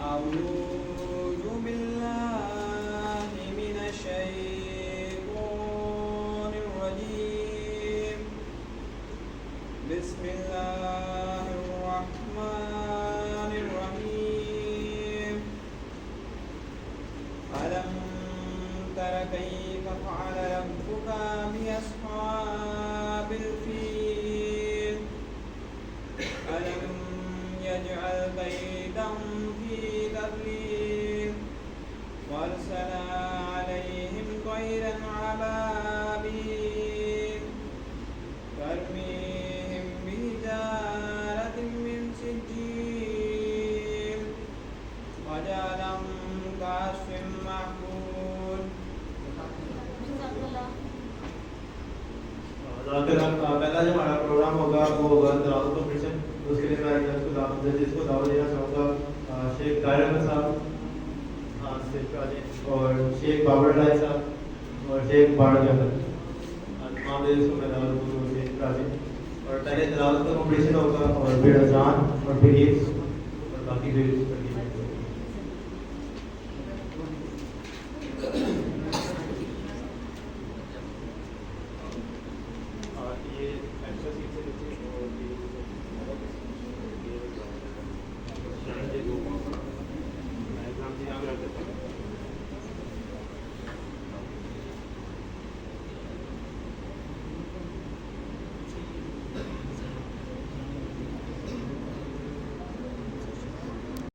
أعوذ بالله من الشيطان الرجيم. بسم الله الرحمن الرحيم. ألم تر كيف فعل ربك بأصحاب الفيل؟ ألم يجعل كيدهم في تضليل وأرسل عليهم طيرا أبابيل ترميهم بحجارة من سجيل وجعلهم كعصف مأكول. पहला जो हमारा प्रोग्राम होगा वो होगा तिलावत कॉम्पिटिशन। उसके लिए मैं जजेस को दावत देना चाहूँगा। शेख तारिक अहमद साहब स्टेज पे आ जाएं, और शेख बाबर राय साहब और शेख बारक अहमद, तमाम जजेस को मैं दावत दूँ स्टेज पे आ जाएं। और पहले तिलावत का कॉम्पिटिशन होगा और फिर अजान और फिर ईद और बाकी फिर